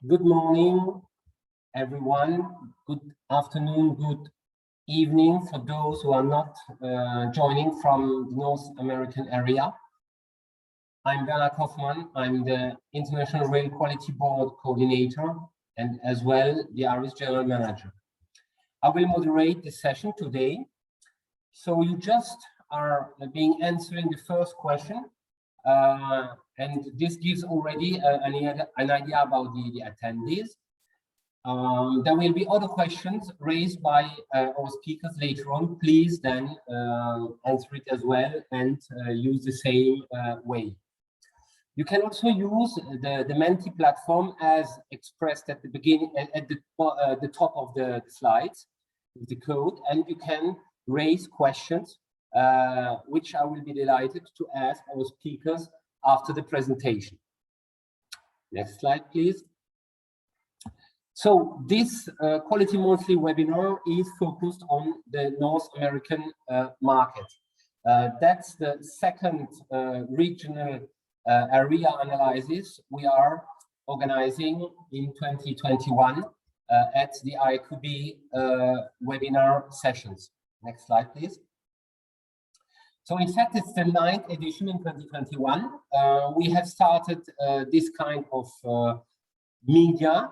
Good morning, everyone. Good afternoon, good evening for those who are not joining from the North American area. I'm Bernard Hoffmann. I'm the International Rail Quality Board Coordinator and as well the IRIS General Manager. I will moderate this session today. So you just are being answering the first question. And this gives already an idea about the attendees. There will be other questions raised by our speakers later on. Please then answer it as well and use the same way. You can also use the Menti platform as expressed at the beginning, at the top of the slides, with the code, and you can raise questions, which I will be delighted to ask our speakers after the presentation. Next slide, please. So this Quality Monthly webinar is focused on the North American market. That's the second regional area analysis we are organizing in 2021 at the IRQB webinar sessions. Next slide, please. So in fact, it's the 9th edition in 2021. We have started this kind of media,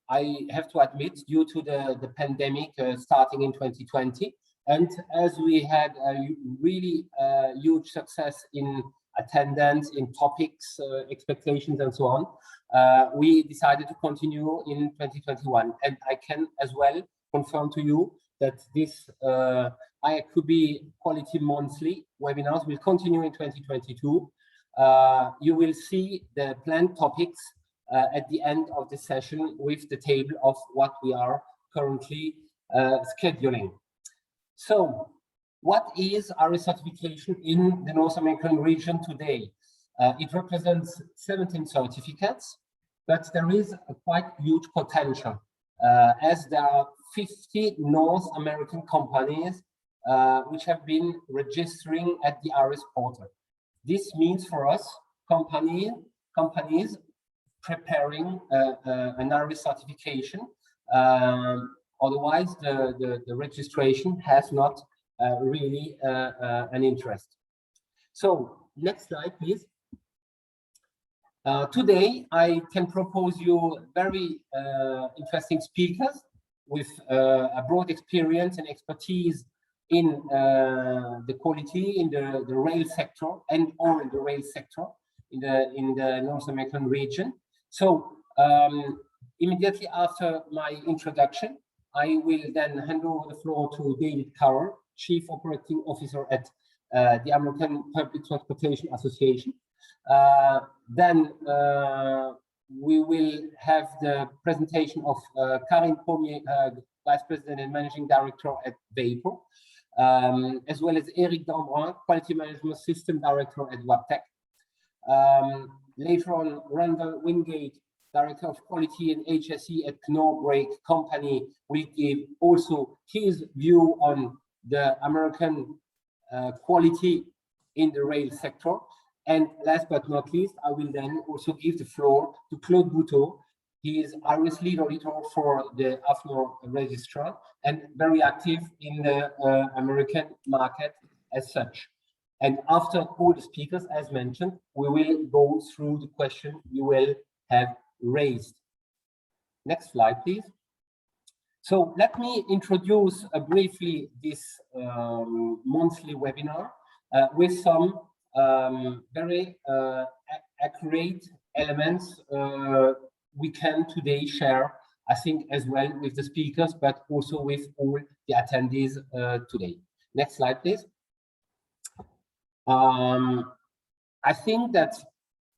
I have to admit, due to the pandemic starting in 2020. And as we had a really huge success in attendance, in topics, expectations, and so on, we decided to continue in 2021. And I can as well confirm to you that this IRQB Quality Monthly webinars will continue in 2022. You will see the planned topics at the end of the session with the table of what we are currently scheduling. So, what is IRIS certification in the North American region today? It represents 17 certificates, but there is a quite huge potential as there are 50 North American companies which have been registering at the IRIS portal. This means for us, companies preparing an IRIS certification. Otherwise, the registration has not really an interest. So, next slide, please. Today, I can propose you very interesting speakers with a broad experience and expertise in the quality in the rail sector and or in the rail sector in the North American region. So immediately after my introduction, I will then hand over the floor to David Carroll, Chief Operating Officer at the American Public Transportation Association. Then we will have the presentation of Karin Pommier, Vice President and Managing Director at Vapor, as well as Eric Dambrun, Quality Management System Director at Wabtec. Later on, Randall Wingate, Director of Quality and HSE at Knorr Brake Company, will give also his view on the American quality in the rail sector. And last but not least, I will then also give the floor to Claude Bouteau. He is IRIS lead auditor for the AFNOR registrar and very active in the American market as such. And after all the speakers, as mentioned, we will go through the question you will have raised. Next slide, please. So let me introduce briefly this monthly webinar with some very accurate elements we can today share, I think, as well with the speakers, but also with all the attendees today. Next slide, please. I think that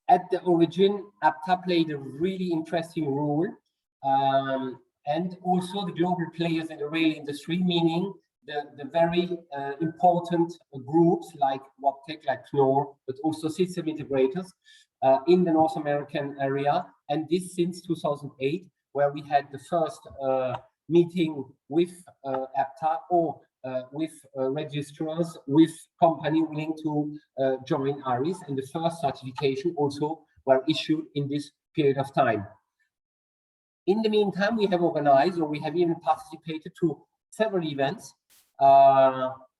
at the origin, APTA played a really interesting role, and also the global players in the rail industry, meaning the very important groups like Wabtec, like Knorr, but also system integrators in the North American area. And this since 2008, where we had the first meeting with APTA or with registrars, with company willing to join IRIS, and the first certification also were issued in this period of time. In the meantime, we have organized, or we have even participated to several events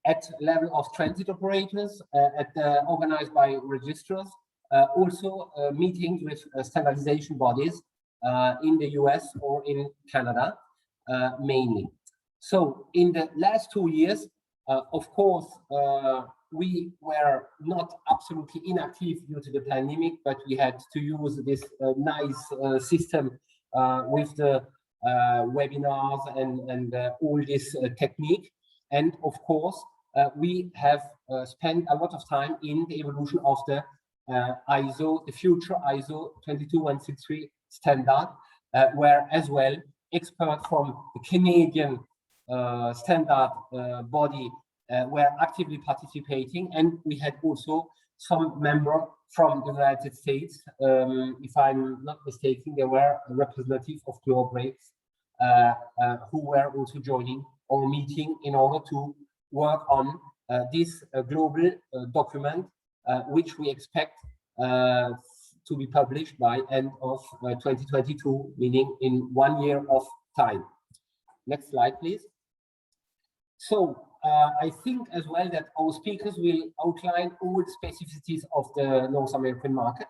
at level of transit operators, organized by registrars, also meetings with standardization bodies in the US or in Canada, mainly. So in the last 2 years, of course, we were not absolutely inactive due to the pandemic, but we had to use this nice system with the webinars and all this technique. And of course, we have spent a lot of time in the evolution of the ISO, the future ISO 22163 standard, where as well experts from the Canadian standard body were actively participating, and we had also some members from the United States. If I'm not mistaken, there were representatives of Globe Rates who were also joining our meeting in order to work on this global document, which we expect to be published by end of 2022, meaning in 1 year of time. Next slide, please. So I think as well that our speakers will outline all the specificities of the North American market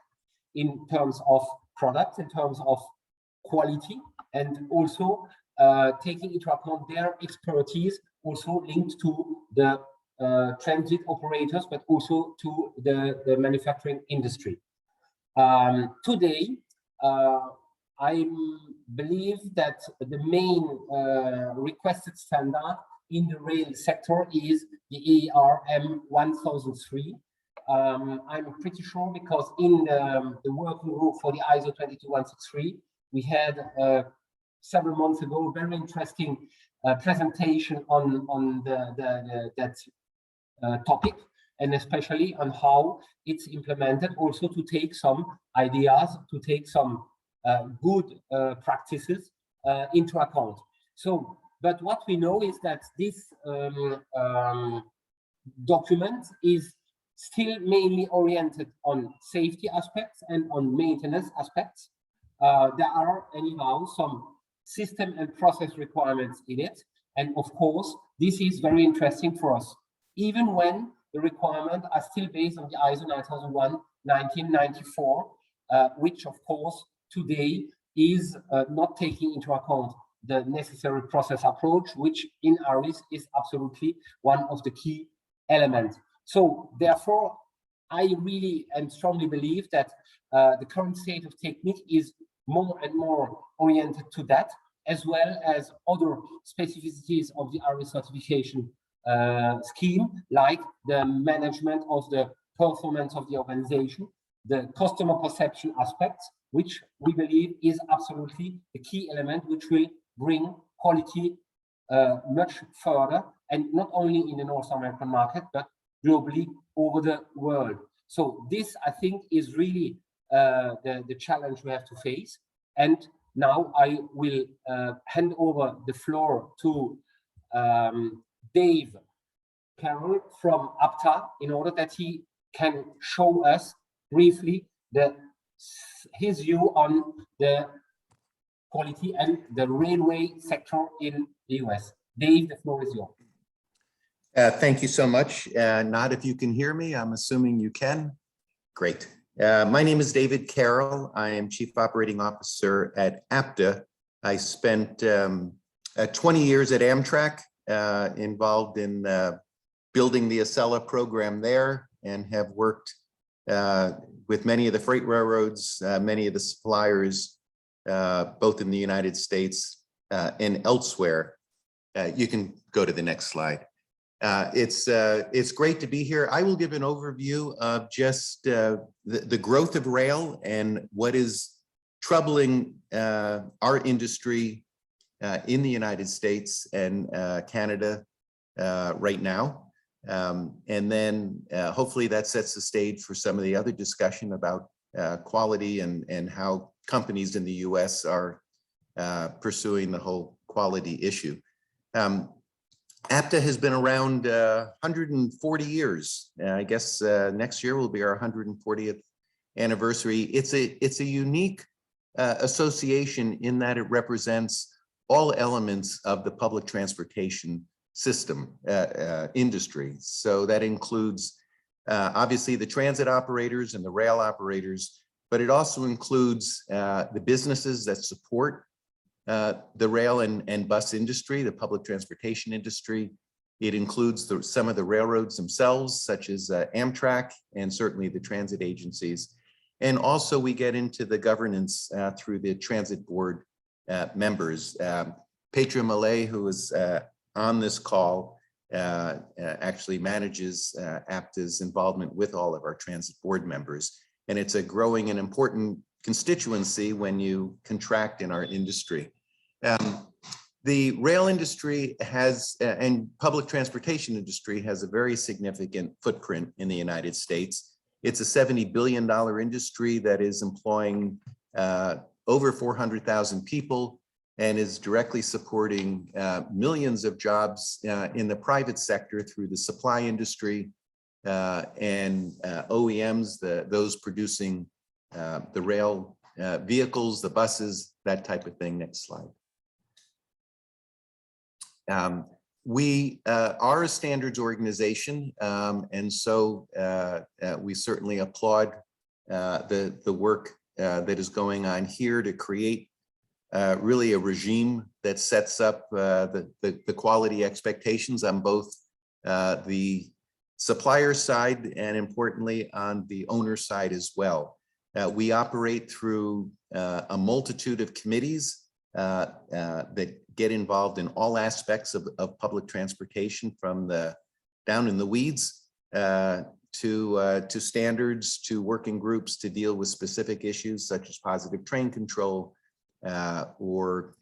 in terms of products, in terms of quality, and also taking into account their expertise, also linked to the transit operators, but also to the manufacturing industry. Today, I believe that the main requested standard in the rail sector is the ARM 1003. I'm pretty sure because in the working group for the ISO 22163, we had several months ago a very interesting presentation on that topic, and especially on how it's implemented, also to take some ideas, to take some good practices into account. So, but what we know is that this document is still mainly oriented on safety aspects and on maintenance aspects. There are anyhow some system and process requirements in it. And of course, this is very interesting for us, even when the requirements are still based on the ISO 9001/1994, which of course today is not taking into account the necessary process approach, which in ARIS is absolutely one of the key elements. So therefore, I really and strongly believe that the current state of technique is more and more oriented to that, as well as other specificities of the ARIS certification scheme, like the management of the performance of the organization, the customer perception aspects, which we believe is absolutely the key element which will bring quality much further, and not only in the North American market, but globally over the world. So this, I think, is really the challenge we have to face. And now I will hand over the floor to Dave Carroll from APTA in order that he can show us briefly his view on the quality and the railway sector in the US. Dave, the floor is yours. Thank you so much. Not if you can hear me, I'm assuming you can. Great. My name is David Carroll. I am Chief Operating Officer at APTA. I spent 20 years at Amtrak, involved in building the Acela program there, and have worked with many of the freight railroads, many of the suppliers, both in the United States and elsewhere. You can go to the next slide. It's great to be here. I will give an overview of just the growth of rail and what is troubling our industry in the United States and Canada right now. And then hopefully that sets the stage for some of the other discussion about quality and how companies in the US are pursuing the whole quality issue. APTA has been around 140 years. I guess next year will be our 140th anniversary. It's a unique association in that it represents all elements of the public transportation system industry. So that includes obviously the transit operators and the rail operators, but it also includes the businesses that support the rail and bus industry, the public transportation industry. It includes some of the railroads themselves, such as Amtrak, and certainly the transit agencies. And also we get into the governance through the transit board members. Petra Malay, who is on this call, actually manages APTA's involvement with all of our transit board members. And it's a growing and important constituency when you contract in our industry. The rail industry has, and public transportation industry has a very significant footprint in the United States. It's a $70 billion industry that is employing over 400,000 people and is directly supporting millions of jobs in the private sector through the supply industry and OEMs, those producing the rail vehicles, the buses, that type of thing. Next slide. We are a standards organization, and so we certainly applaud the work that is going on here to create really a regime that sets up the quality expectations on both the supplier side and importantly on the owner side as well. We operate through a multitude of committees that get involved in all aspects of public transportation, from the down in the weeds to standards, to working groups to deal with specific issues such as positive train control or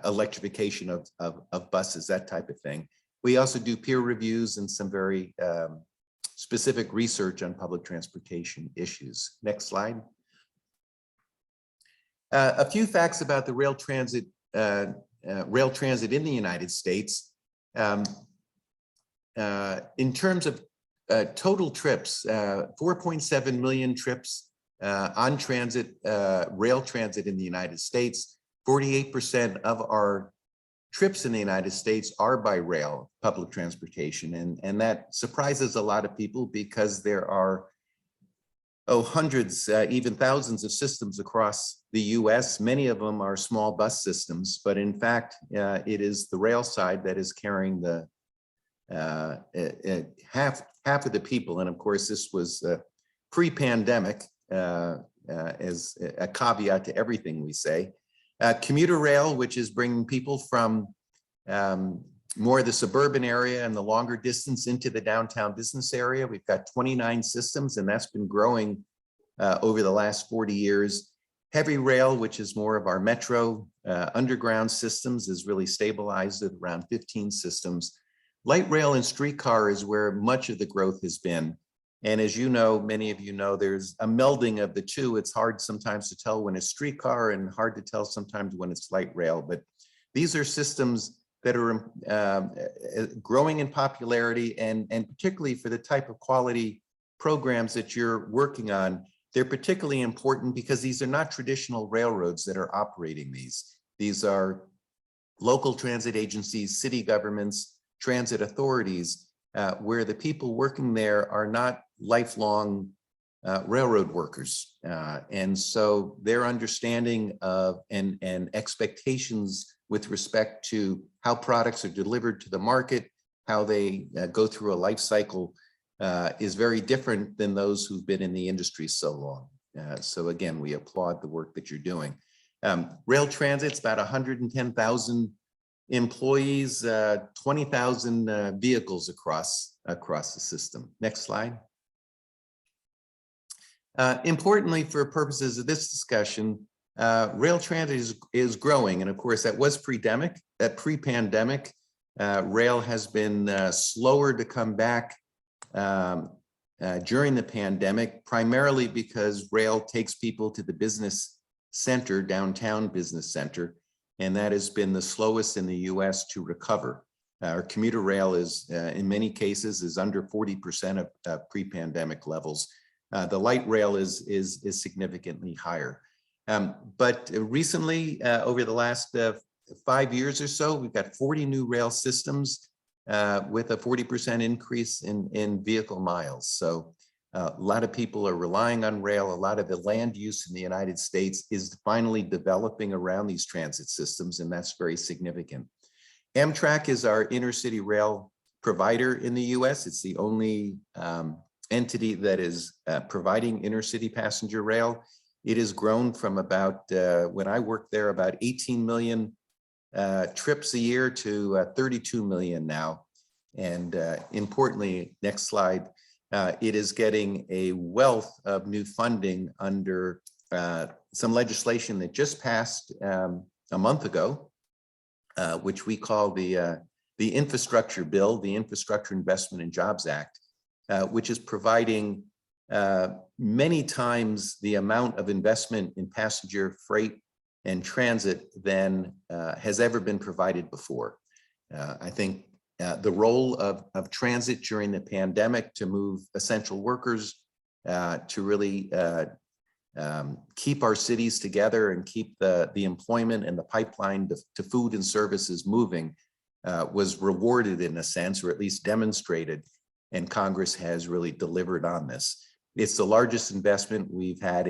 electrification of buses, that type of thing. We also do peer reviews and some very specific research on public transportation issues. Next slide. A few facts about the rail transit in the United States. In terms of total trips, 4.7 million trips on transit, rail transit in the United States. 48% of our trips in the United States are by rail, public transportation. And that surprises a lot of people because there are hundreds, even thousands of systems across the US. Many of them are small bus systems, but in fact, it is the rail side that is carrying the half of the people. And of course, this was pre-pandemic, as a caveat to everything we say. Commuter rail, which is bringing people from more of the suburban area and the longer distance into the downtown business area. We've got 29 systems, and that's been growing over the last 40 years. Heavy rail, which is more of our metro underground systems, is really stabilized at around 15 systems. Light rail and streetcar is where much of the growth has been. And as you know, many of you know, there's a melding of the two. It's hard sometimes to tell when it's streetcar and hard to tell sometimes when it's light rail. But these are systems that are growing in popularity, and particularly for the type of quality programs that you're working on, they're particularly important because these are not traditional railroads that are operating these. These are local transit agencies, city governments, transit authorities, where the people working there are not lifelong railroad workers. And so their understanding of and expectations with respect to how products are delivered to the market, how they go through a life cycle is very different than those who've been in the industry so long. So again, we applaud the work that you're doing. Rail transit's about 110,000 employees, 20,000 vehicles across the system. Next slide. Importantly, for purposes of this discussion, rail transit is growing, and of course that was pre-pandemic. Rail has been slower to come back during the pandemic, primarily because rail takes people to the business center, downtown business center, and that has been the slowest in the US to recover. Our commuter rail is, in many cases, is under 40% of pre-pandemic levels. The light rail is significantly higher. But recently, over the last 5 years or so, we've got 40 new rail systems with a 40% increase in vehicle miles. So a lot of people are relying on rail. A lot of the land use in the United States is finally developing around these transit systems, and that's very significant. Amtrak is our intercity rail provider in the US. It's the only entity that is providing intercity passenger rail. It has grown from about, when I worked there, about 18 million trips a year to 32 million now. And importantly, next slide, it is getting a wealth of new funding under some legislation that just passed a month ago, which we call the infrastructure bill, the Infrastructure Investment and Jobs Act, which is providing many times the amount of investment in passenger freight and transit than has ever been provided before. I think the role of transit during the pandemic to move essential workers, to really keep our cities together and keep the employment and the pipeline to food and services moving was rewarded in a sense, or at least demonstrated, and Congress has really delivered on this. It's the largest investment we've had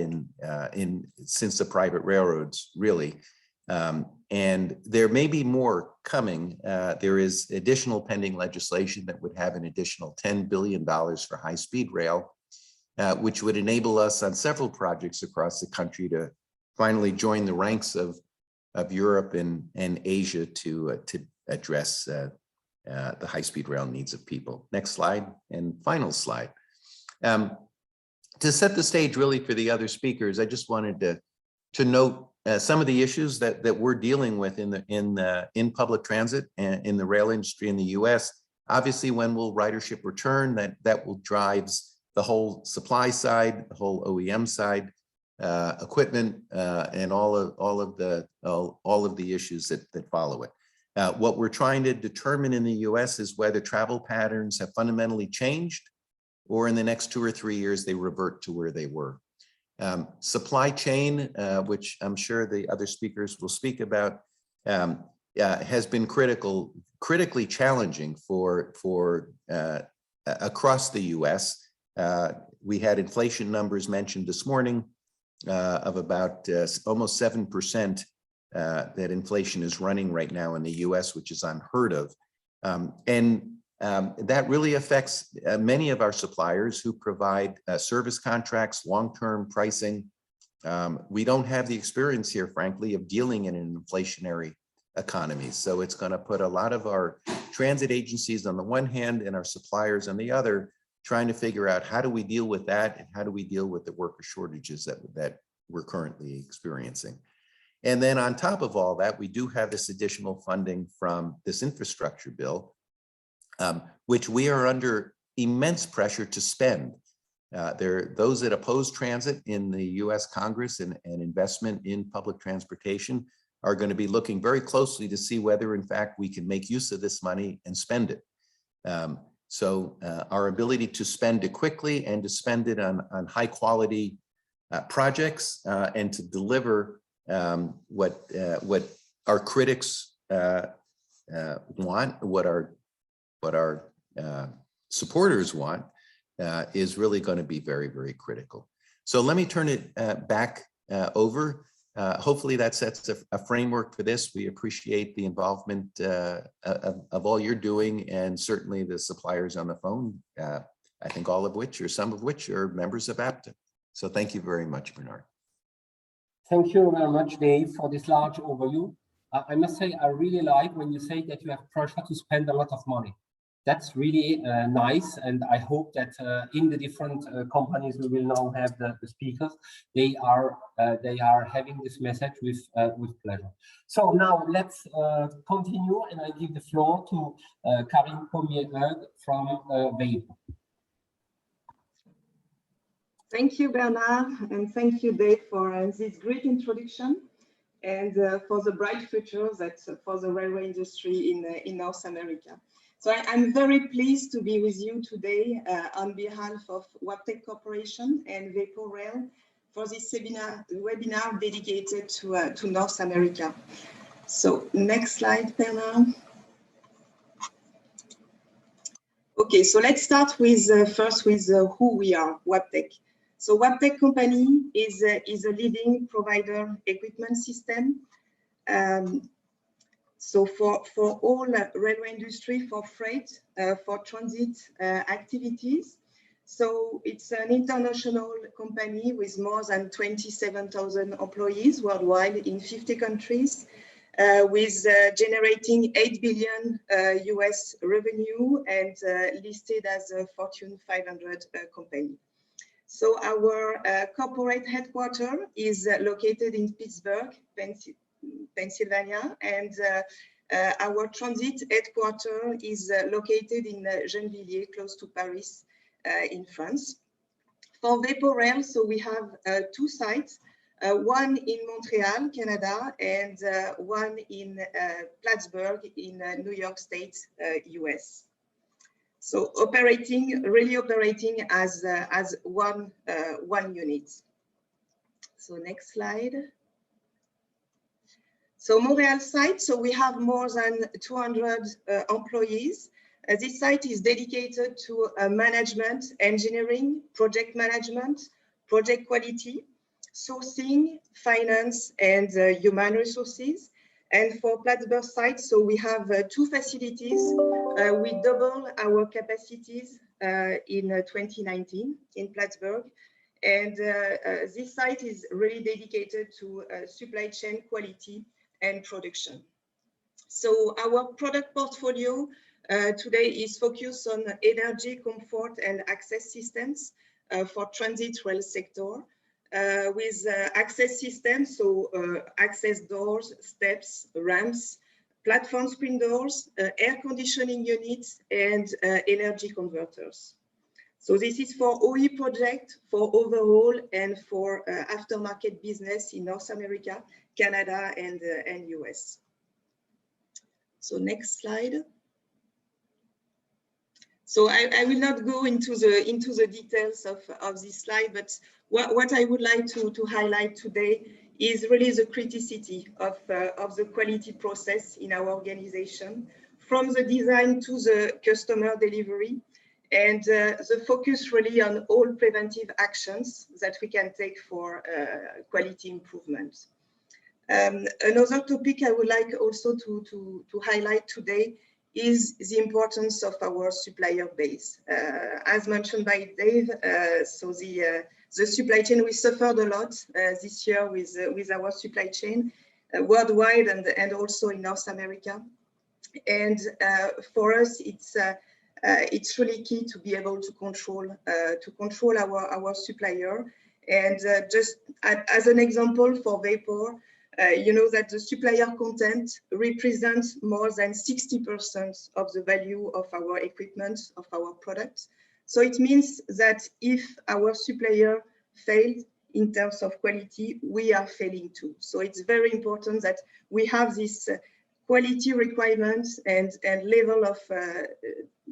since the private railroads, really. And there may be more coming. There is additional pending legislation that would have an additional $10 billion for high-speed rail, which would enable us on several projects across the country to finally join the ranks of Europe and Asia to address the high-speed rail needs of people. Next slide, and final slide. To set the stage really for the other speakers, I just wanted to note some of the issues that we're dealing with in public transit and in the rail industry in the U.S. Obviously, when will ridership return? That will drive the whole supply side, the whole OEM side, equipment, and all of the issues that follow it. What we're trying to determine in the U.S. is whether travel patterns have fundamentally changed, or in the next 2 or 3 years, they revert to where they were. Supply chain, which I'm sure the other speakers will speak about, has been critically challenging for across the U.S. We had inflation numbers mentioned this morning of about almost 7% that inflation is running right now in the U.S., which is unheard of. That really affects many of our suppliers who provide service contracts, long-term pricing. We don't have the experience here, frankly, of dealing in an inflationary economy. So it's going to put a lot of our transit agencies on the one hand and our suppliers on the other, trying to figure out how do we deal with that and how do we deal with the worker shortages that we're currently experiencing. And then on top of all that, we do have this additional funding from this infrastructure bill, which we are under immense pressure to spend. There are those that oppose transit in the US Congress and investment in public transportation are going to be looking very closely to see whether in fact we can make use of this money and spend it. So our ability to spend it quickly and to spend it on high quality projects and to deliver what our critics want, what our supporters want, is really going to be very, very critical. So let me turn it back over. Hopefully that sets a framework for this. We appreciate the involvement of all you're doing, and certainly the suppliers on the phone, I think all of which or some of which are members of APTA. So thank you very much, Bernard. Thank you very much, Dave, for this large overview. I must say, I really like when you say that you have pressure to spend a lot of money. That's really nice, and I hope that in the different companies we will now have the speakers, they are having this message with pleasure. So now let's continue, and I give the floor to Karin Pommier-Hug from Weibo. Thank you, Bernard, and thank you, Dave, for this great introduction and for the bright future that's for the railway industry in North America. So I'm very pleased to be with you today on behalf of Wabtec Corporation and Weibo Rail webinar dedicated to North America. So next slide, Bernard. Okay, so let's start with first with who we are, Wabtec. So Wabtec company is a leading provider equipment system. So for all railway industry, for freight, for transit activities. So it's an international company with more than 27,000 employees worldwide in 50 countries, with generating 8 billion US revenue and listed as a Fortune 500 company. So our corporate headquarters is located in Pittsburgh, Pennsylvania, and our transit headquarters is located in Gennevilliers, close to Paris, in France. For Vapor Rail, so we have 2 sites, one in Montreal, Canada, and one in Plattsburgh in New York State, US. So really operating as one unit. So next slide. So Montreal site, so we have more than 200 employees. This site is dedicated to management, engineering, project management, project quality, sourcing, finance, and human resources. And for Plattsburgh site, so we have 2 facilities. We double our capacities in 2019 in Plattsburgh. And this site is really dedicated to supply chain quality and production. So our product portfolio today is focused on energy, comfort, and access systems for transit rail sector. With access systems, so access doors, steps, ramps, platform screen doors, air conditioning units, and energy converters. So this is for OE project, for overhaul, and for aftermarket business in North America, Canada, and US. So next slide. So I will not go into the details of this slide, but what I would like to highlight today is really the criticality of the quality process in our organization, from the design to the customer delivery, and the focus really on all preventive actions that we can take for quality improvement. Another topic I would like also to highlight today is the importance of our supplier base. As mentioned by Dave, so the supply chain, we suffered a lot this year with our supply chain worldwide and also in North America. And for us, it's really key to be able to control our supplier. And just as an example for Vapor, you know that the supplier content represents more than 60% of the value of our equipment, of our products. So it means that if our supplier failed in terms of quality, we are failing too. So it's very important that we have this quality requirements and level of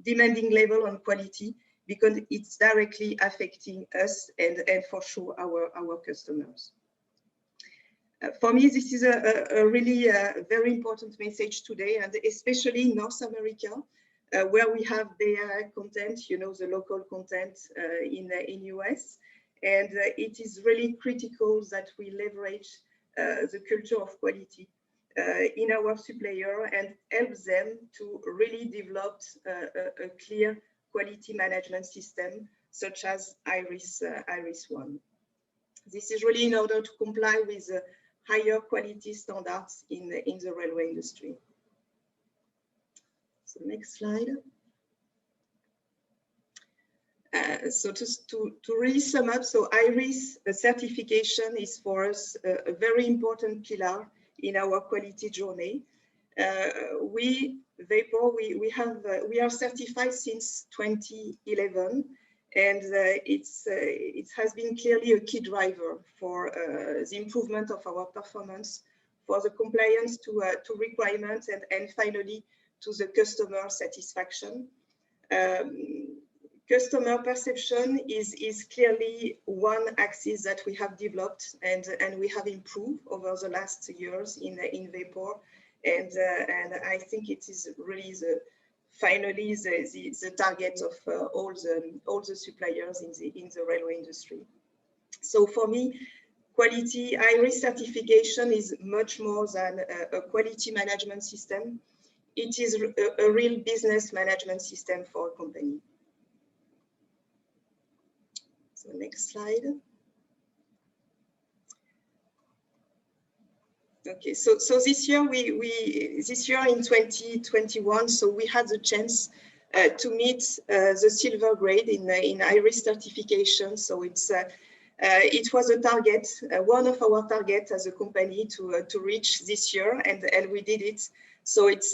demanding level on quality, because it's directly affecting us and for sure our customers. For me, this is a really very important message today, and especially in North America, where we have their content, you know, the local content in US. And it is really critical that we leverage the culture of quality in our supplier and help them to really develop a clear quality management system, such as IRIS-1. This is really in order to comply with higher quality standards in the railway industry. So next slide. So just to really sum up, so IRIS certification is for us a very important pillar in our quality journey. Vapor, we are certified since 2011, and it has been clearly a key driver for the improvement of our performance, for the compliance to requirements, and finally to the customer satisfaction. customer perception is clearly one axis that we have developed and we have improved over the last years in Vapor. And I think it is really finally the target of all the suppliers in the railway industry. So for me, quality IRIS certification is much more than a quality management system. It is a real business management system for a company. So next slide. Okay, so this year this year in 2021, so we had the chance to meet the silver grade in IRIS certification. So it was a target, one of our targets as a company to reach this year, and we did it. So it's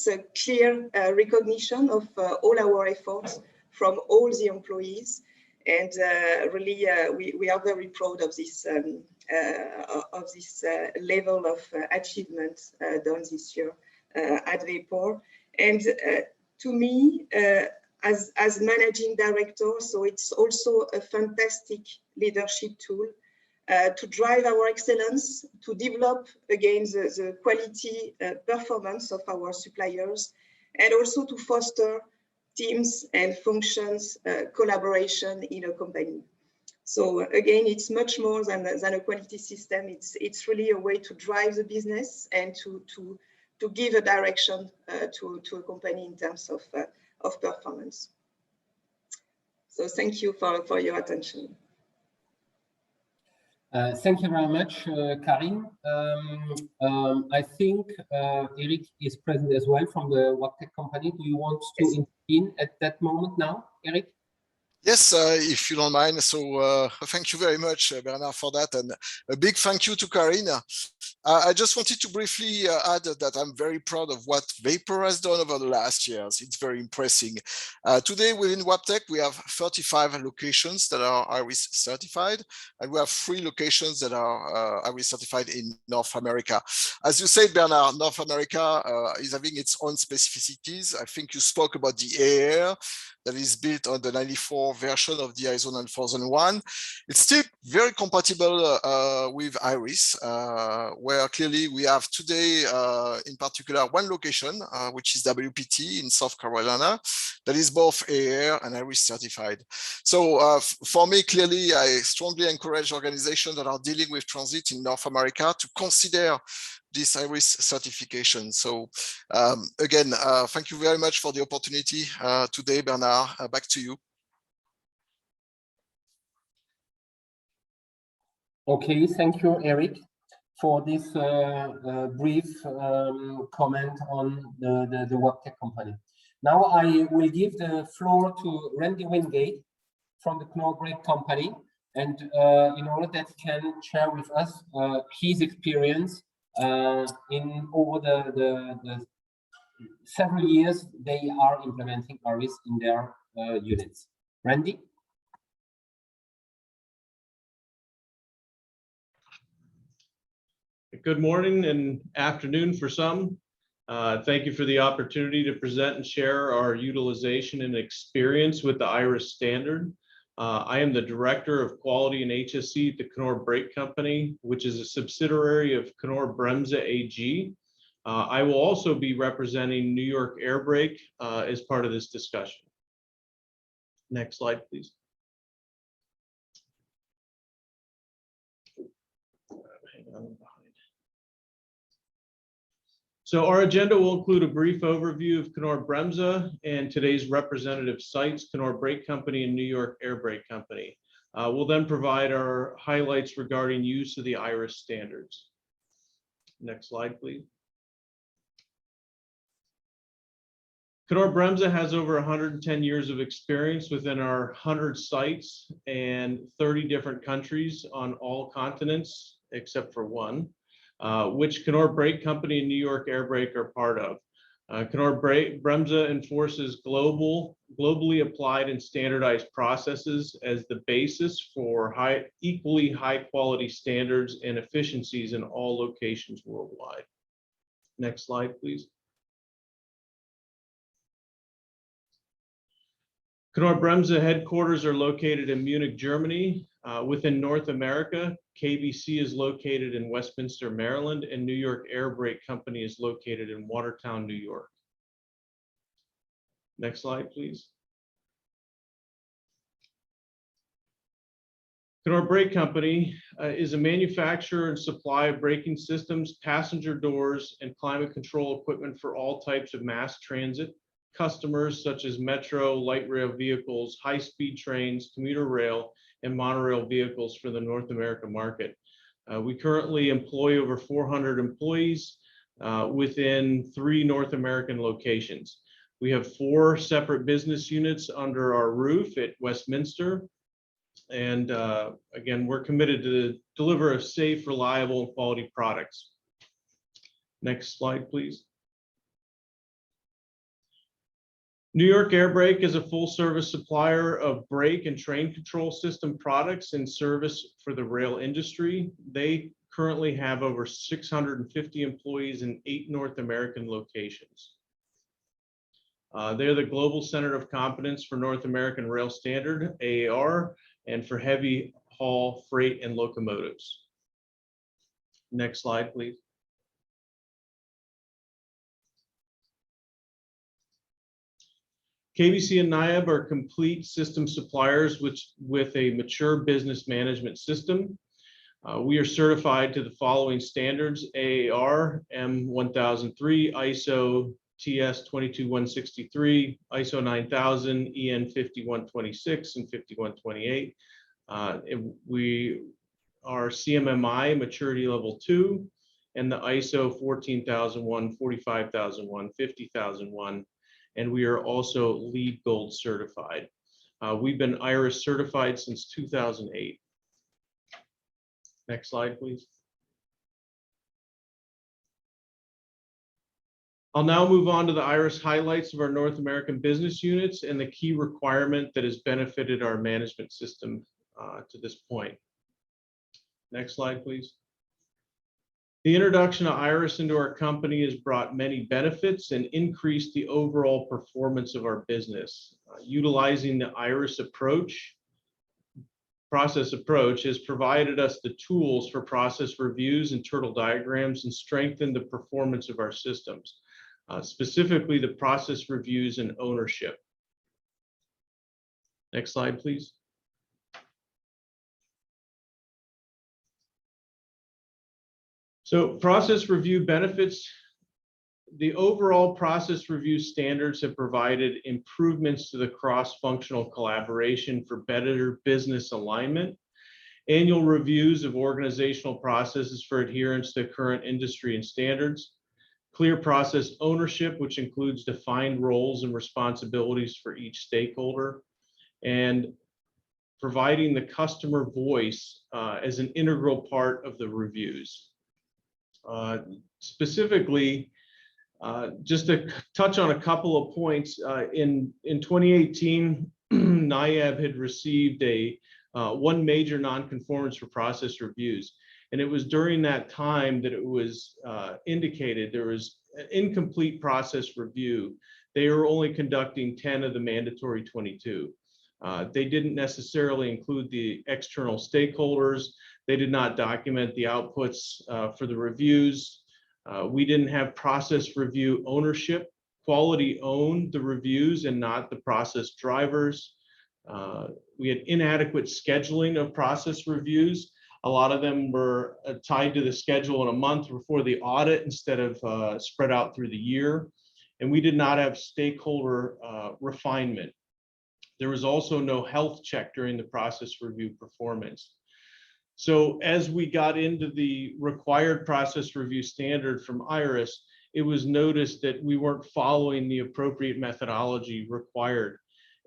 a clear recognition of all our efforts from all the employees, and really we are very proud of this level of achievement done this year at Vapor. And to me, as managing director, so it's also a fantastic leadership tool to drive our excellence, to develop again the quality performance of our suppliers, and also to foster teams and functions collaboration in a company. So again, it's much more than a quality system. It's really a way to drive the business and to give a direction to a company in terms of performance. So thank you for your attention. Thank you very much, Karine. I think Eric is present as well from the WAPTEC company. Do you want to intervene at that moment now, Eric? Yes, if you don't mind. So thank you very much, Bernard, for that. And a big thank you to Karine. I just wanted to briefly add that I'm very proud of what Vapor has done over the last years. It's very impressive. Today within WAPTEC, we have 35 locations that are IRIS certified, and we have 3 locations that are IRIS certified in North America. As you said, Bernard, North America is having its own specificities. I think you spoke about the AR that is built on the 94 version of the ISO 9001. It's still very compatible with IRIS, where clearly we have today, in particular, one location, which is WPT in South Carolina, that is both AR and IRIS certified. So for me, clearly, I strongly encourage organizations that are dealing with transit in North America to consider this IRIS certification. So again, thank you very much for the opportunity today, Bernard. Back to you. Okay, thank you, Eric, for this brief comment on the WAPTEC company. Now I will give the floor to Randy Wingate from the Knorr Brake company, and in order that he can share with us his experience in over the several years they are implementing IRIS in their units. Randy? Good morning and afternoon for some. Thank you for the opportunity to present and share our utilization and experience with the IRIS standard. I am the Director of Quality and HSE at the Knorr Brake Company, which is a subsidiary of Knorr Bremse AG. I will also be representing New York Air Brake as part of this discussion. Next slide, please. Hang on. So our agenda will include a brief overview of Knorr Bremse and today's representative sites, Knorr Brake Company and New York Air Brake Company. We'll then provide our highlights regarding use of the IRIS standards. Next slide, please. Knorr Bremse has over 110 years of experience within our 100 sites and 30 different countries on all continents except for one, which Knorr Brake Company and New York Air Brake are part of. Knorr Bremse enforces globally applied and standardized processes as the basis for equally high quality standards and efficiencies in all locations worldwide. Next slide, please. Knorr-Bremse headquarters are located in Munich, Germany. Within North America, KBC is located in Westminster, Maryland, and New York Air Brake Company is located in Watertown, New York. Next slide, please. Knorr Brake Company is a manufacturer and supplier of braking systems, passenger doors, and climate control equipment for all types of mass transit customers such as metro, light rail vehicles, high-speed trains, commuter rail, and monorail vehicles for the North American market. We currently employ over 400 employees within 3 North American locations. We have 4 separate business units under our roof at Westminster. And again, we're committed to deliver a safe, reliable, and quality products. Next slide, please. New York Air Brake is a full-service supplier of brake and train control system products and service for the rail industry. They currently have over 650 employees in 8 North American locations. They're the global center of competence for North American Rail Standard, AAR, and for heavy haul freight and locomotives. Next slide, please. KBC and NIAB are complete system suppliers with a mature business management system. We are certified to the following standards: AAR, M1003, ISO TS 22163, ISO 9000, EN 5126 and 5128. We are CMMI maturity level 2 and the ISO 14001, 45001, 50001. And we are also LEED Gold certified. We've been IRIS certified since 2008. Next slide, please. I'll now move on to the IRIS highlights of our North American business units and the key requirement that has benefited our management system to this point. Next slide, please. The introduction of IRIS into our company has brought many benefits and increased the overall performance of our business. Utilizing the IRIS process approach has provided us the tools for process reviews and turtle diagrams and strengthened the performance of our systems, specifically the process reviews and ownership. Next slide, please. So process review benefits. The overall process review standards have provided improvements to the cross-functional collaboration for better business alignment, annual reviews of organizational processes for adherence to current industry and standards, clear process ownership, which includes defined roles and responsibilities for each stakeholder, and providing the customer voice as an integral part of the reviews. Specifically, just to touch on a couple of points, in 2018, NIAB had received one major nonconformance for process reviews. And it was during that time that it was indicated there was an incomplete process review. They were only conducting 10 of the mandatory 22. They didn't necessarily include the external stakeholders. They did not document the outputs for the reviews. We didn't have process review ownership. Quality owned the reviews and not the process drivers. We had inadequate scheduling of process reviews. A lot of them were tied to the schedule in a month before the audit instead of spread out through the year. And we did not have stakeholder refinement. There was also no health check during the process review performance. So as we got into the required process review standard from IRIS, it was noticed that we weren't following the appropriate methodology required.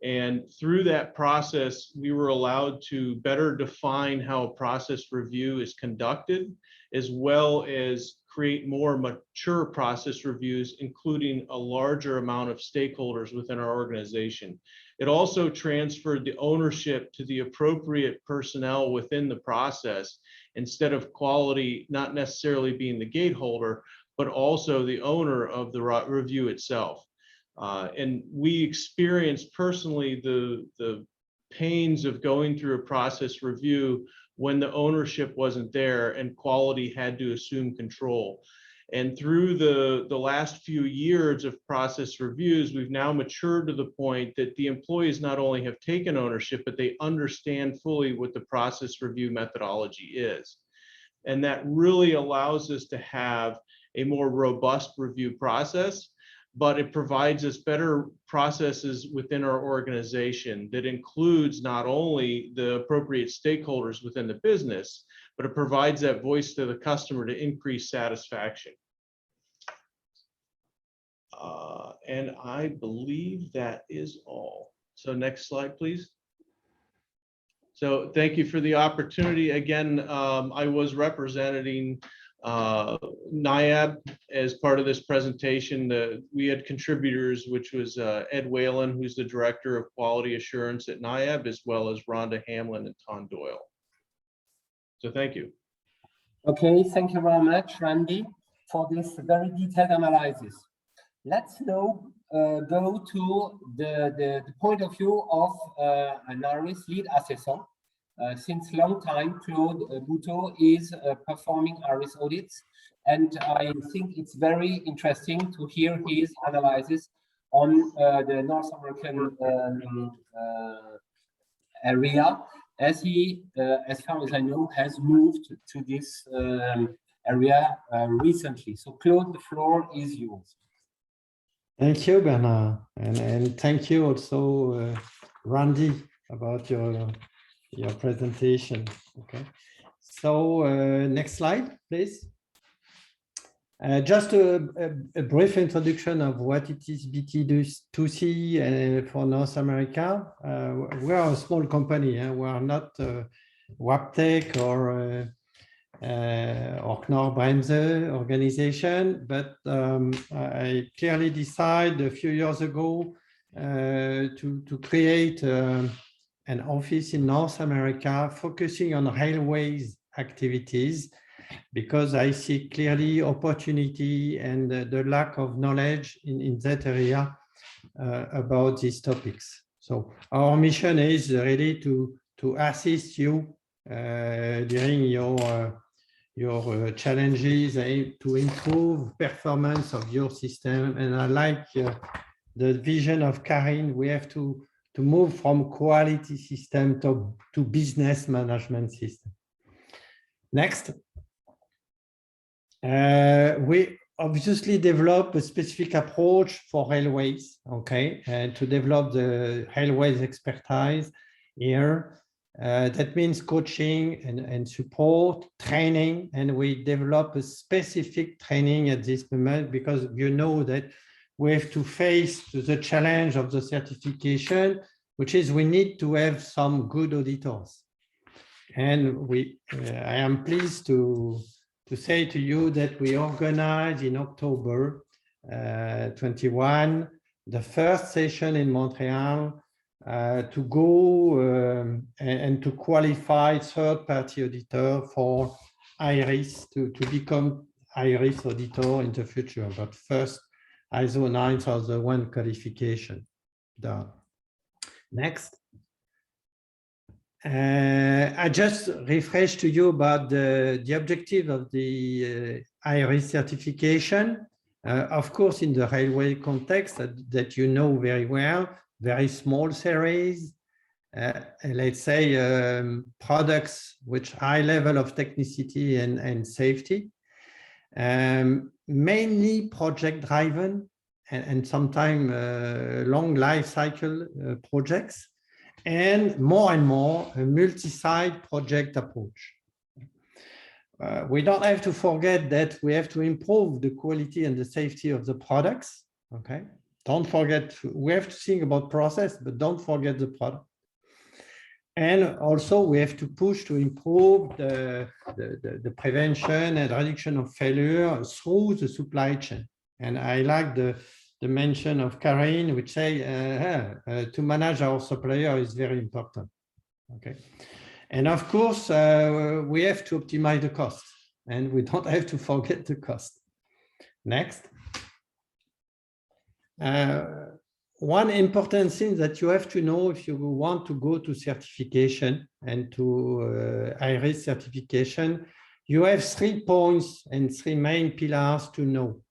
And through that process, we were allowed to better define how a process review is conducted, as well as create more mature process reviews, including a larger amount of stakeholders within our organization. It also transferred the ownership to the appropriate personnel within the process, instead of quality not necessarily being the gateholder, but also the owner of the review itself. And we experienced personally the pains of going through a process review when the ownership wasn't there and quality had to assume control. And through the last few years of process reviews, we've now matured to the point that the employees not only have taken ownership, but they understand fully what the process review methodology is. And that really allows us to have a more robust review process, but it provides us better processes within our organization that includes not only the appropriate stakeholders within the business, but it provides that voice to the customer to increase satisfaction. And I believe that is all. So next slide, please. So thank you for the opportunity. Again, I was representing NIAB as part of this presentation. We had contributors, which was Ed Whalen, who's the Director of Quality Assurance at NIAB, as well as Rhonda Hamlin and Tom Doyle. So thank you. Okay, thank you very much, Randy, for this very detailed analysis. Let's now go to the point of view of an IRIS lead assessor. Since long time, Claude Bouteau is performing IRIS audits, and I think it's very interesting to hear his analysis on the North American area, as he, as far as I know, has moved to this area recently. So Claude, the floor is yours. Thank you, Bernard, and thank you also, Randy, about your presentation. Okay, so next slide, please. Just a brief introduction of what it is BT2C for North America. We are a small company. We are not Waptec or Knorr-Bremse organization, but I clearly decided a few years ago to create an office in North America focusing on railways activities, because I see clearly opportunity and the lack of knowledge in that area about these topics. So our mission is really to assist you during your challenges to improve performance of your system. And I like the vision of Karin. We have to move from quality system to business management system. Next. We obviously develop a specific approach for railways, okay, and to develop the railways expertise here. That means coaching and support, training, and we develop a specific training at this moment, because you know that we have to face the challenge of the certification, which is we need to have some good auditors. And I am pleased to say to you that we organized in October 21 the first session in Montreal to go and to qualify third-party auditor for IRIS to become IRIS auditor in the future. But first, ISO 9001 qualification done. Next. I just refreshed to you about the objective of the IRIS certification. Of course, in the railway context that you know very well, very small series, let's say products which high level of technicity and safety, mainly project driven and sometimes long life cycle projects, and more a multi-site project approach. We don't have to forget that we have to improve the quality and the safety of the products. Okay, don't forget, we have to think about process, but don't forget the product. And also we have to push to improve the prevention and reduction of failure through the supply chain. And I like the mention of Karin, which say to manage our supplier is very important. Okay, and of course we have to optimize the cost, and we don't have to forget the cost. Next. one important thing that you have to know if you want to go to certification and to IRIS certification, you have 3 points and 3 main pillars to know.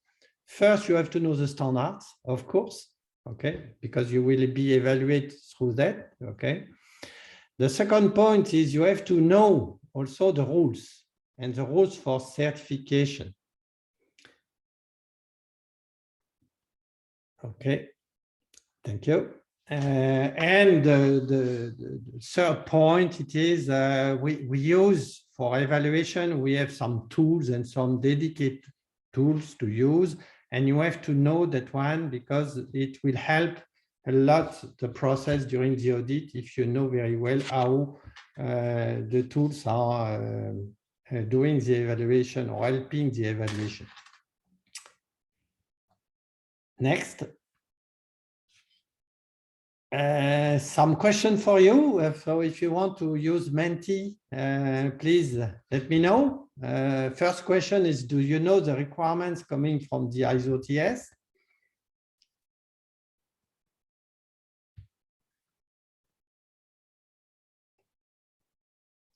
First, you have to know the standards, of course, okay, because you will be evaluated through that, okay. The second point is you have to know also the rules and the rules for certification. Okay, thank you. And the third point, it is we use for evaluation, we have some tools and some dedicated tools to use, and you have to know that one because it will help a lot the process during the audit if you know very well how the tools are doing the evaluation or helping the evaluation. Next. Some question for you. So if you want to use Menti, please let me know. First question is, do you know the requirements coming from the ISO TS?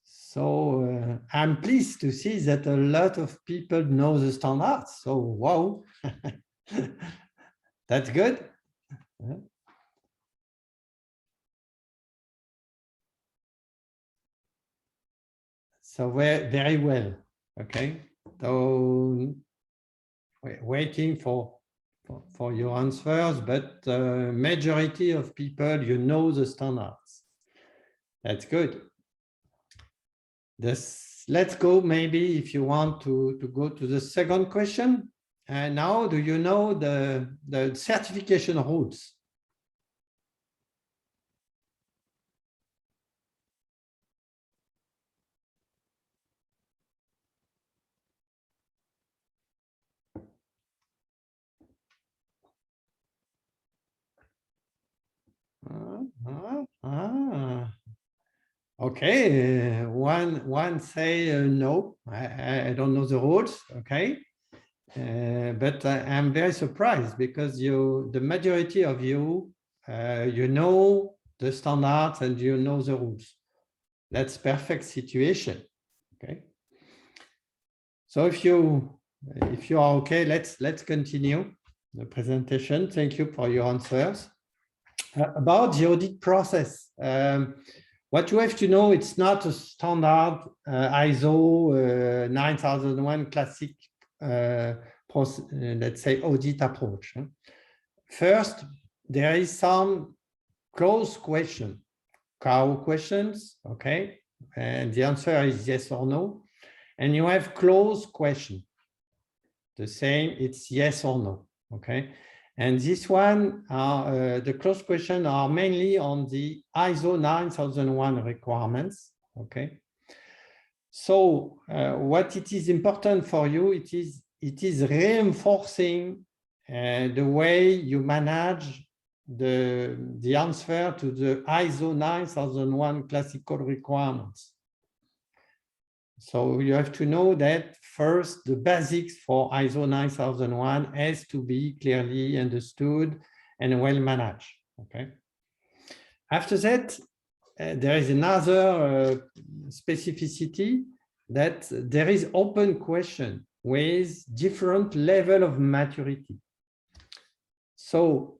So I'm pleased to see that a lot of people know the standards. So wow, that's good. So very well. Okay. So we're waiting for your answers, but majority of people, you know the standards. That's good. Let's go maybe if you want to go to the second question. And now, do you know the certification rules? Okay, one say no, I don't know the rules, okay. But I'm very surprised because the majority of you, you know the standards and you know the rules. That's perfect situation, okay. So if you are okay, let's continue the presentation. Thank you for your answers. About the audit process, what you have to know, it's not a standard ISO 9001 classic, let's say, audit approach. First, there is some close question, cow questions, okay? And the answer is yes or no. And you have close question. The same, it's yes or no, okay? And this one, the close question are mainly on the ISO 9001 requirements, okay? So what it is important for you, it is reinforcing the way you manage the answer to the ISO 9001 classical requirements. So you have to know that first, the basics for ISO 9001 has to be clearly understood and well managed, okay? After that, there is another specificity that there is open question with different level of maturity. So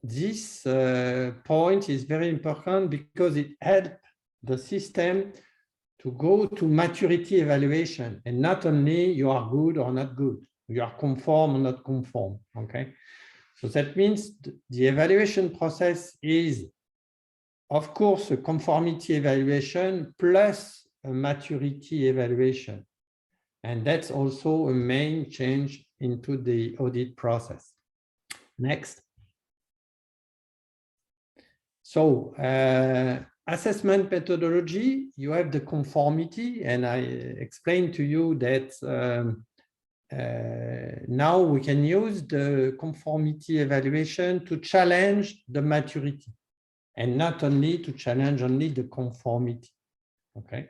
this point is very important because it helps the system to go to maturity evaluation, and not only you are good or not good, you are conform or not conform, okay? So that means the evaluation process is, of course, a conformity evaluation plus a maturity evaluation. And that's also a main change into the audit process. Next. So, assessment methodology, you have the conformity, and I explained to you that now we can use the conformity evaluation to challenge the maturity and not only to challenge only the conformity, okay?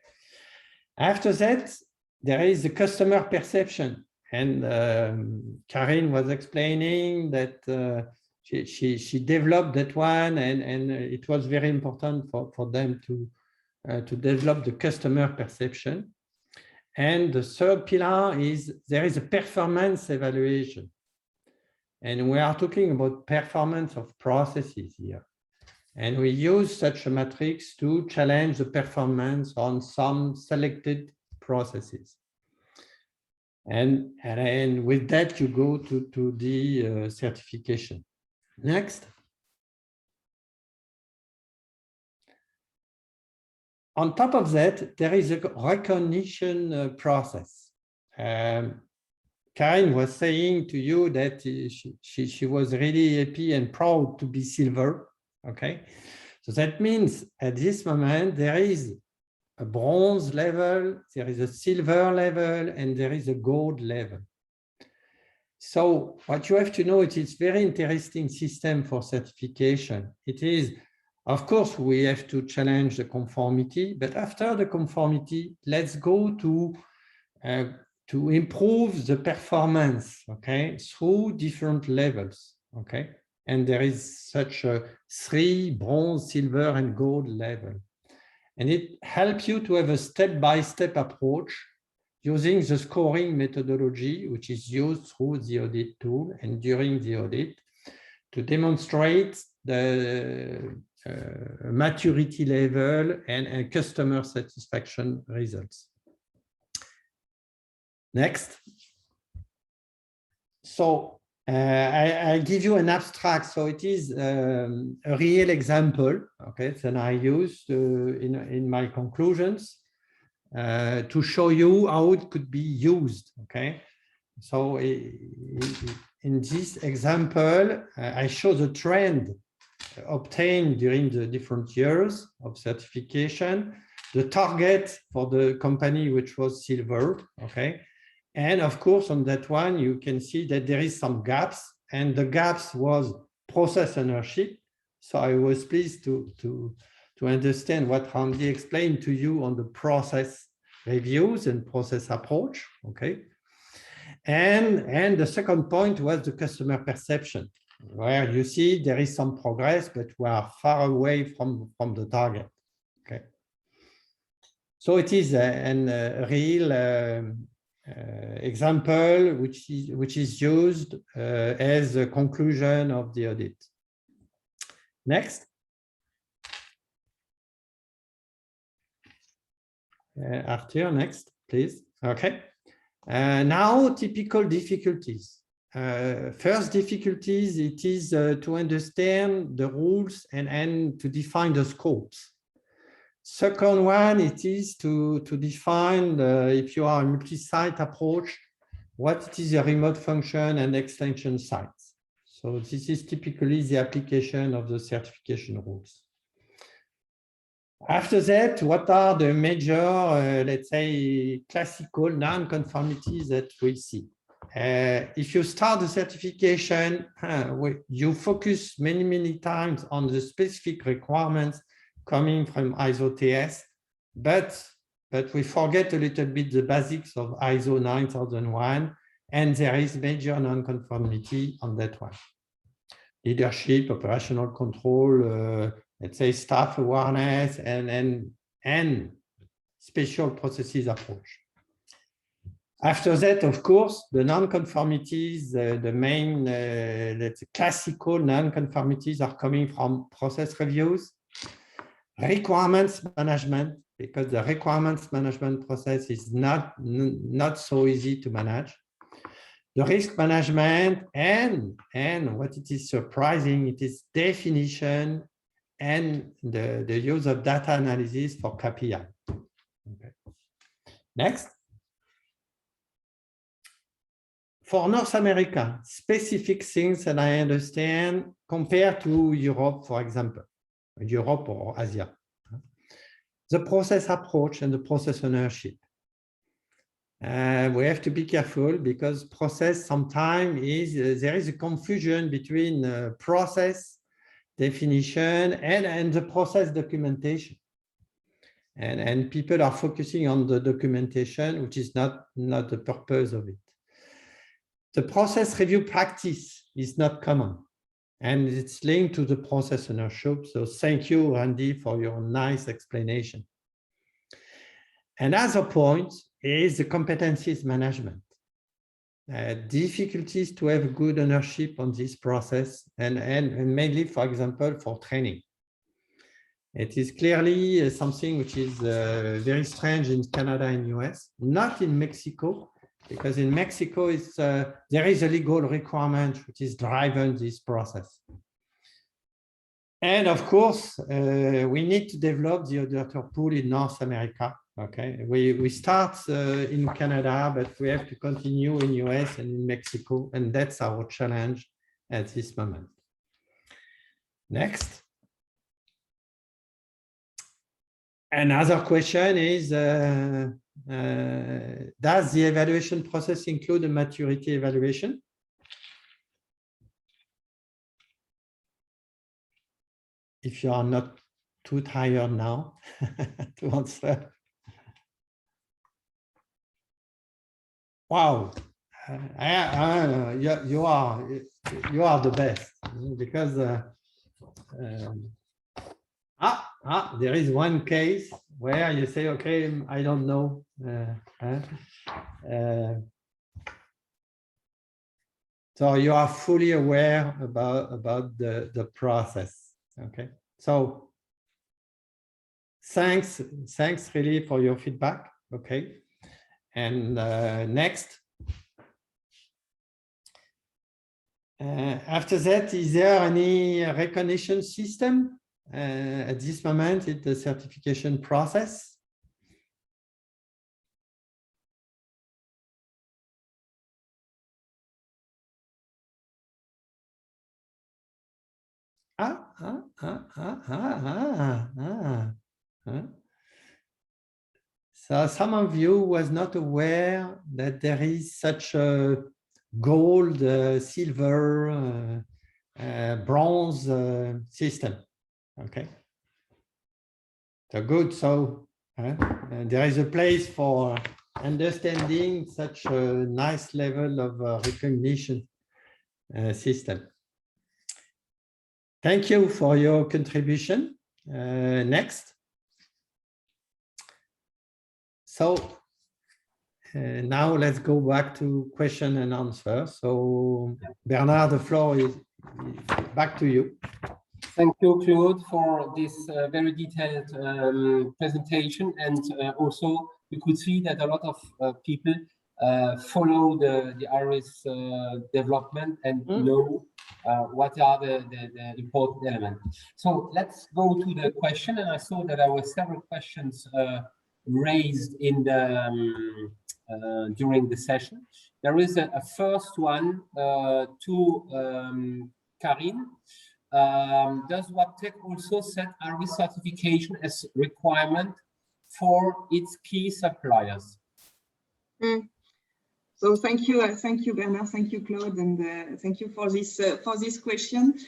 After that, there is the customer perception. Karin was explaining that she developed that one, and it was very important for them to develop the customer perception. And the third pillar is there is a performance evaluation. And we are talking about performance of processes here. And we use such a matrix to challenge the performance on some selected processes. And with that, you go to the certification. Next. On top of that, there is a recognition process. Karin was saying to you that she was really happy and proud to be silver. Okay, so that means at this moment there is a bronze level, there is a silver level, and there is a gold level. So what you have to know, it is very interesting system for certification. It is, of course, we have to challenge the conformity, but after the conformity, let's go to improve the performance, okay, through different levels, okay? And there is such a 3 bronze, silver, and gold level. And it helps you to have a step-by-step approach using the scoring methodology, which is used through the audit tool and during the audit to demonstrate the maturity level and customer satisfaction results. Next. So I give you an abstract. So it is a real example, okay, that I used in my conclusions to show you how it could be used, okay. So in this example, I show the trend obtained during the different years of certification, the target for the company, which was silver, okay. And of course, on that one, you can see that there is some gaps, and the gaps was process ownership. So I was pleased to understand what Randy explained to you on the process reviews and process approach, okay. And the second point was the customer perception, where you see there is some progress, but we are far away from the target, okay. So it is a real example which is used as a conclusion of the audit. Next. Arthur, next, please. Okay. Now, typical difficulties. First difficulties, it is to understand the rules and to define the scopes. Second one, it is to define, if you are a multi-site approach, what is a remote function and extension sites. So this is typically the application of the certification rules. After that, what are the major, let's say, classical non-conformities that we see? If you start the certification, you focus many times on the specific requirements coming from ISO TS, but we forget a little bit the basics of ISO 9001, and there is major non-conformity on that one. Leadership, operational control, let's say staff awareness, and special processes approach. After that, of course, the non-conformities, the main, let's say, classical non-conformities are coming from process reviews, requirements management, because the requirements management process is not so easy to manage. The risk management and what it is surprising, it is definition and the use of data analysis for KPI. Okay. Next. For North America, specific things that I understand compared to Europe, for example, Europe or Asia. The process approach and the process ownership. We have to be careful because process sometimes is, there is a confusion between process definition and the process documentation. And people are focusing on the documentation, which is not the purpose of it. the process review practice is not common, and it's linked to the process ownership. So thank you, Randy, for your nice explanation. Another point is the competencies management. Difficulties to have good ownership on this process, and mainly, for example, for training. It is clearly something which is very strange in Canada and US, not in Mexico, because in Mexico there is a legal requirement which is driving this process. And of course, we need to develop the auditor pool in North America. Okay, we start in Canada, but we have to continue in US and in Mexico, and that's our challenge at this moment. Next. Another question is, does the evaluation process include a maturity evaluation? If you are not too tired now to answer. Wow, you are the best, because there is one case where you say, okay, I don't know. So you are fully aware about the process. Okay, so thanks really for your feedback. Okay, and next. After that, is there any recognition system at this moment in the certification process? So some of you was not aware that there is such a gold, silver, bronze system. Okay, so good. So there is a place for understanding such a nice level of recognition system. Thank you for your contribution. Next. So now let's go back to question and answer. So Bernard, the floor is back to you. Thank you, Claude, for this very detailed presentation. And also, you could see that a lot of people follow the IRIS development and know what are the important elements. So let's go to the question. And I saw that there were several questions raised in the during the session. There is a first one to Karine. Does WAPTEC also set IRIS certification as requirement for its key suppliers? So thank you, Bernard, thank you, Claude, and thank you for this question.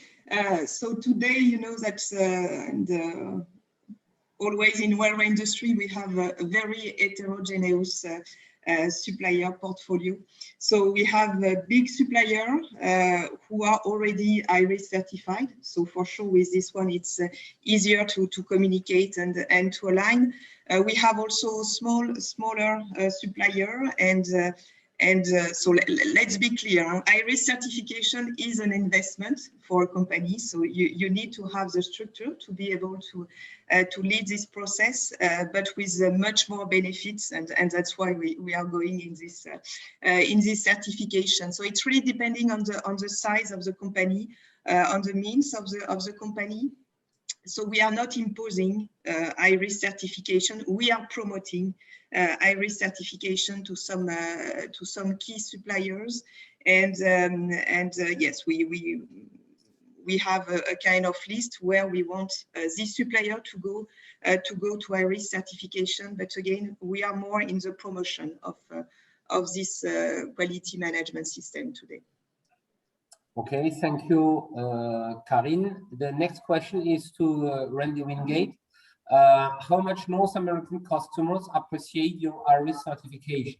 So today, you know that always in railway industry we have a very heterogeneous supplier portfolio. So we have a big supplier who are already IRIS certified. So for sure with this one, it's easier to communicate and to align. We have also smaller supplier and so let's be clear, IRIS certification is an investment for a company. So you need to have the structure to be able to lead this process, but with much more benefits, and that's why we are going in this certification. So it's really depending on the size of the company, on the means of the company. So we are not imposing IRIS certification. We are promoting IRIS certification to some key suppliers, and yes, we have a kind of list where we want this supplier to go to IRIS certification. But again, we are more in the promotion of this quality management system today. Okay, thank you, Karine. The next question is to Randy Wingate. How much North American customers appreciate your IRIS certification?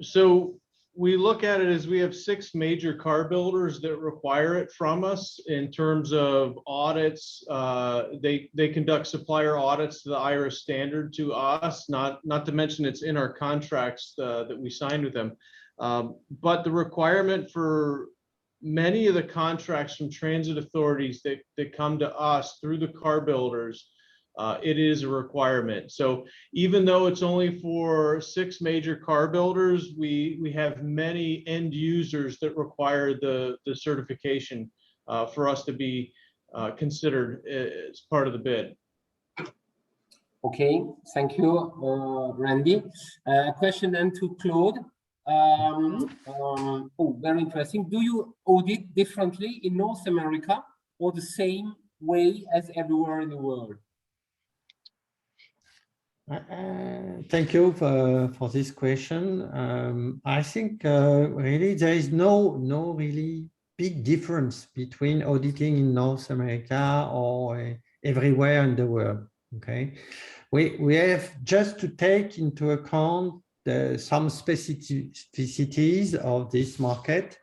So we look at it as we have 6 major car builders that require it from us in terms of audits. They conduct supplier audits to the IRS standard to us, not to mention it's in our contracts that we signed with them. But the requirement for many of the contracts from transit authorities that come to us through the car builders, it is a requirement. So even though it's only for 6 major car builders, we have many end users that require the certification for us to be considered as part of the bid. Okay, thank you, Randy. Question then to Claude. Oh, very interesting. Do you audit differently in North America or the same way as everywhere in the world? Thank you for this question. I think really there is no really big difference between auditing in North America or everywhere in the world. Okay, we have just to take into account some specificities of this market,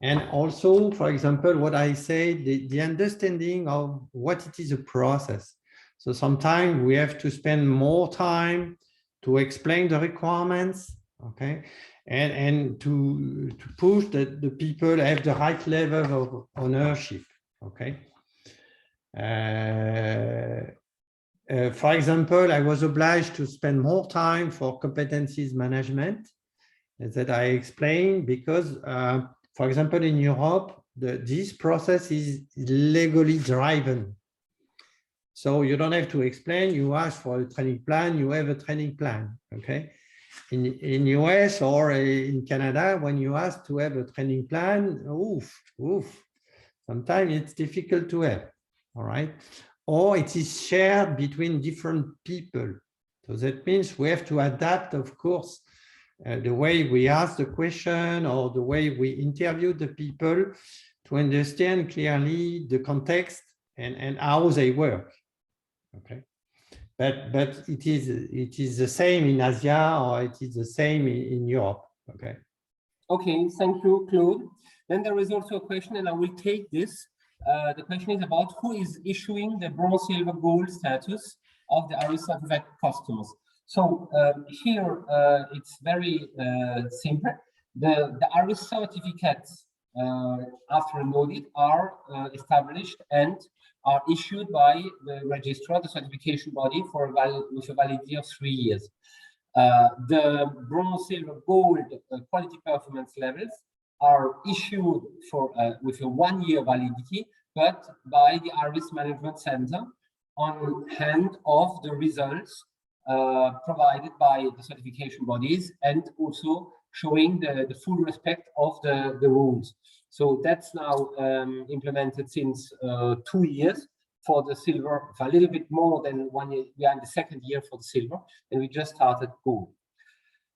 and also, for example, what I say, the understanding of what it is a process. So sometimes we have to spend more time to explain the requirements, okay, and to push that the people have the right level of ownership, okay. For example, I was obliged to spend more time for competencies management that I explained because, for example, in Europe, this process is legally driven. So you don't have to explain, you ask for a training plan, you have a training plan, okay? In US or in Canada, when you ask to have a training plan, sometimes it's difficult to have, all right? Or it is shared between different people. So that means we have to adapt, of course, the way we ask the question or the way we interview the people to understand clearly the context and how they work. Okay, but it is the same in Asia or it is the same in Europe. Okay. Okay, thank you, Claude. Then there is also a question, and I will take this. The question is about who is issuing the bronze, silver, gold status of the IRIS certified customers. So here it's very simple. The IRIS certificates after an audit are established and are issued by the registrar, the certification body, with a validity of 3 years. The bronze, silver, gold quality performance levels are issued for with a 1-year validity, but by the IRIS Management Center on hand of the results provided by the certification bodies and also showing the full respect of the rules. So that's now implemented since 2 years for the silver, a little bit more than 1 year. We are in the 2nd year for the silver, and we just started gold.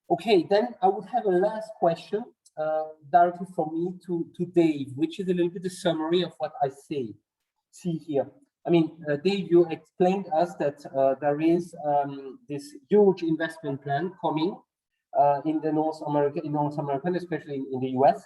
Okay, then I would have a last question directly from me to Dave, which is a little bit a summary of what I see here. I mean, Dave, you explained us that there is this huge investment plan coming in North America, especially in the US.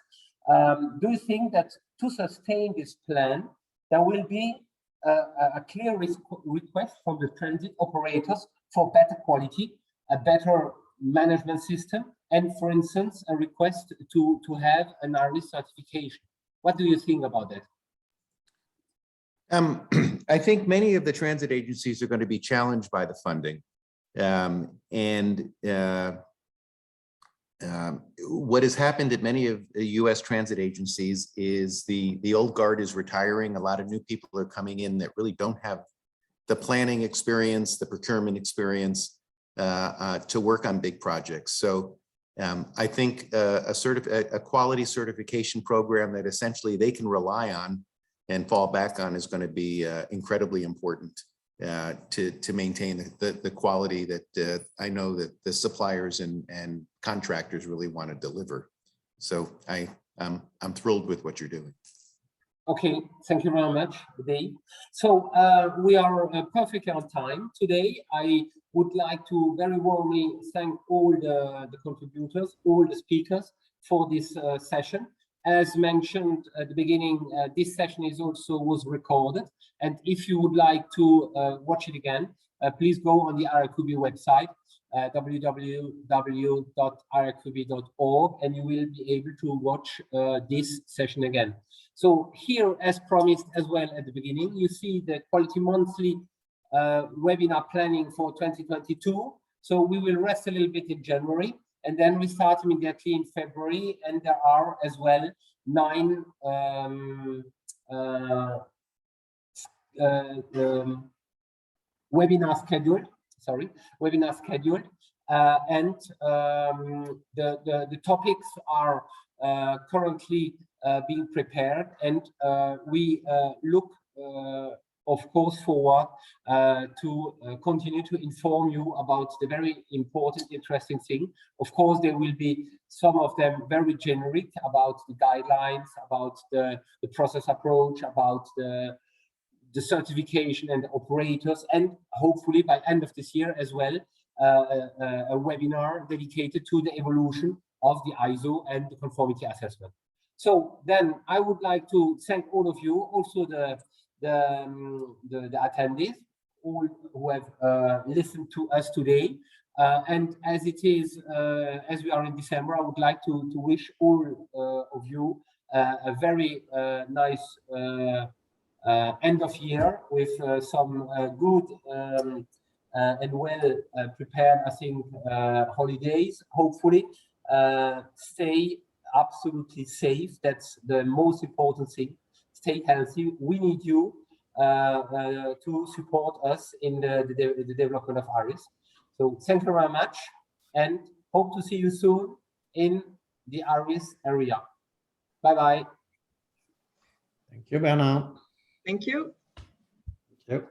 Do you think that to sustain this plan, there will be a clear request from the transit operators for better quality, a better management system, and, for instance, a request to have an IRIS certification? What do you think about that? I think many of the transit agencies are going to be challenged by the funding. What has happened at many of the US transit agencies is the old guard is retiring. A lot of new people are coming in that really don't have the planning experience, the procurement experience to work on big projects. So I think a quality certification program that essentially they can rely on and fall back on is going to be incredibly important to maintain the quality that I know that the suppliers and contractors really want to deliver. So I'm thrilled with what you're doing. Okay, thank you very much, Dave. So we are perfectly on time. Today, I would like to very warmly thank all the contributors, all the speakers for this session. As mentioned at the beginning, this session was recorded. And if you would like to watch it again, please go on the IRQB website, www.irqb.org, and you will be able to watch this session again. So here, as promised as well at the beginning, you see the Quality Monthly webinar planning for 2022. So we will rest a little bit in January, and then we start immediately in February, and there are as well 9 webinar scheduled. And the topics are currently being prepared, and we look of course forward to continue to inform you about the very important, interesting thing. Of course, there will be some of them very generic about the guidelines, about the process approach, about the certification and the operators, and hopefully by end of this year as well, a webinar dedicated to the evolution of the ISO and the conformity assessment. So then I would like to thank all of you, also the attendees, all who have listened to us today. And as it is, as we are in December, I would like to wish all of you a very nice end of year with some good and well prepared, I think, holidays. Hopefully, stay absolutely safe. That's the most important thing. Stay healthy. We need you to support us in the development of ARIS. So thank you very much, and hope to see you soon in the ARIS area. Bye-bye. Thank you, Bernard. Thank you. Thank you.